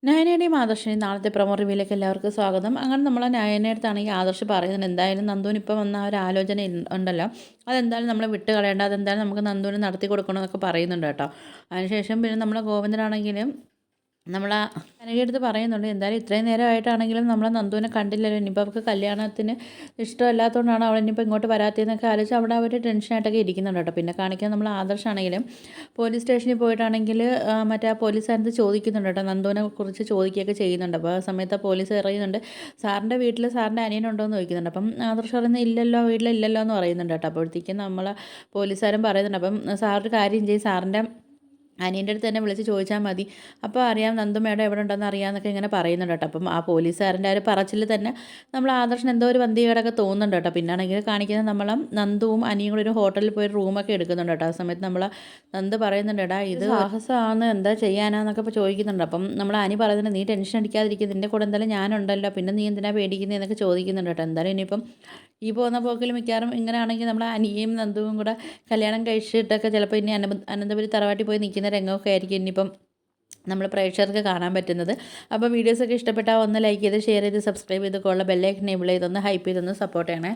നയനയുടെയും ആദർശിനെയും നാളത്തെ പ്രൊമോ റിവ്യൂയിലേക്ക് എല്ലാവർക്കും സ്വാഗതം. അങ്ങനെ നമ്മൾ നയനയുടെ അടുത്താണെങ്കിൽ ആദർശ് പറയുന്നുണ്ട്, എന്തായാലും നന്ദുവിന് ഇപ്പോൾ വന്ന ആ ഒരു ആലോചന ഉണ്ടല്ലോ, അതെന്തായാലും നമ്മൾ വിട്ട് കളയേണ്ട, അതെന്തായാലും നമുക്ക് നന്ദുവിന് നടത്തി കൊടുക്കണമെന്നൊക്കെ പറയുന്നുണ്ട് കേട്ടോ. അതിനുശേഷം പിന്നെ നമ്മളെ ഗോവിന്ദനാണെങ്കിലും നമ്മളാ കനകയടുത്ത് പറയുന്നുണ്ട്, എന്തായാലും ഇത്രയും നേരമായിട്ടാണെങ്കിലും നമ്മളെ നന്ദുവിനെ കണ്ടില്ലല്ലോ, ഇനിയിപ്പോൾ അവൾക്ക് കല്യാണത്തിന് ഇഷ്ടമല്ലാത്തതുകൊണ്ടാണ് അവൾ ഇനിയിപ്പോൾ ഇങ്ങോട്ട് വരാത്തതെന്നൊക്കെ ആലോചിച്ച് അവിടെ അവർ ടെൻഷനായിട്ടൊക്കെ ഇരിക്കുന്നുണ്ട് കേട്ടോ. പിന്നെ കാണിക്കാൻ നമ്മൾ ആദർശാണെങ്കിലും പോലീസ് സ്റ്റേഷനിൽ പോയിട്ടാണെങ്കിൽ മറ്റേ ആ പോലീസുകാരത്ത് ചോദിക്കുന്നുണ്ട് കേട്ടോ, നന്ദുവിനെ കുറിച്ച് ചോദിക്കുകയൊക്കെ ചെയ്യുന്നുണ്ട്. അപ്പോൾ ആ സമയത്ത് പോലീസ് അറിയുന്നുണ്ട്, സാറിൻ്റെ വീട്ടിൽ സാറിൻ്റെ അനിയനുണ്ടോ എന്ന് ചോദിക്കുന്നുണ്ട്. അപ്പം ആദർശ് പറയുന്നത് ഇല്ലല്ലോ, വീട്ടിലില്ലല്ലോ എന്ന് പറയുന്നുണ്ട് കേട്ടോ. അപ്പോഴത്തേക്കും നമ്മൾ പോലീസുകാരൻ പറയുന്നുണ്ട്, അപ്പം സാറൊരു കാര്യം ചെയ്യും, സാറിൻ്റെ അനിയൻ്റെ അടുത്ത് തന്നെ വിളിച്ച് ചോദിച്ചാൽ മതി, അപ്പോൾ അറിയാം നന്ദു മേഡം എവിടെ ഉണ്ടെന്ന് അറിയാമെന്നൊക്കെ ഇങ്ങനെ പറയുന്നുണ്ട് കേട്ടോ. അപ്പം ആ പോലീസുകാരൻ്റെ ആ ഒരു പറച്ചിൽ തന്നെ നമ്മൾ ആദർശന് എന്തോ ഒരു വന്തികേടൊക്കെ തോന്നുന്നുണ്ട് കേട്ടോ. പിന്നാണെങ്കിൽ കാണിക്കുന്നത് നമ്മൾ നന്ദുവും അനിയും കൂടി ഒരു ഹോട്ടലിൽ പോയി റൂമൊക്കെ എടുക്കുന്നുണ്ട് കേട്ടോ. ആ സമയത്ത് നമ്മൾ നന്ദു പറയുന്നുണ്ട്, എടാ ഇത് സാഹസമാണ്, എന്താ ചെയ്യാനാന്നൊക്കെ ഇപ്പോൾ ചോദിക്കുന്നുണ്ട്. അപ്പം നമ്മൾ അനി പറയുന്നുണ്ട്, നീ ടെൻഷൻ അടിക്കാതിരിക്കും, നിൻ്റെ കൂടെ എന്തായാലും ഞാനുണ്ടല്ലോ, പിന്നെ നീ എന്തിനാ പേടിക്കുന്നതെന്നൊക്കെ ചോദിക്കുന്നുണ്ട് കേട്ടോ. എന്തായാലും ഇനിയിപ്പം ഈ പോകുന്ന പോക്കിൽ മിക്കവാറും ഇങ്ങനെയാണെങ്കിൽ നമ്മൾ അനിയും നന്ദുവും കൂടെ കല്യാണം കഴിച്ചിട്ടൊക്കെ ചിലപ്പോൾ ഇനി അനന്തപുരി തറവാട്ടിൽ പോയി നിൽക്കുന്ന രംഗമൊക്കെ ആയിരിക്കും ഇനിയിപ്പം നമ്മൾ പ്രേക്ഷകർക്ക് കാണാൻ പറ്റുന്നത്. അപ്പോൾ വീഡിയോസൊക്കെ ഇഷ്ടപ്പെട്ടാൽ ഒന്ന് ലൈക്ക് ചെയ്ത് ഷെയർ ചെയ്ത് സബ്സ്ക്രൈബ് ചെയ്ത് ബെല്ലൈക്കൻ എനേബിൾ ചെയ്തൊന്ന് ഹൈപ്പ് ചെയ്തൊന്ന് സപ്പോർട്ട് ചെയ്യണേ.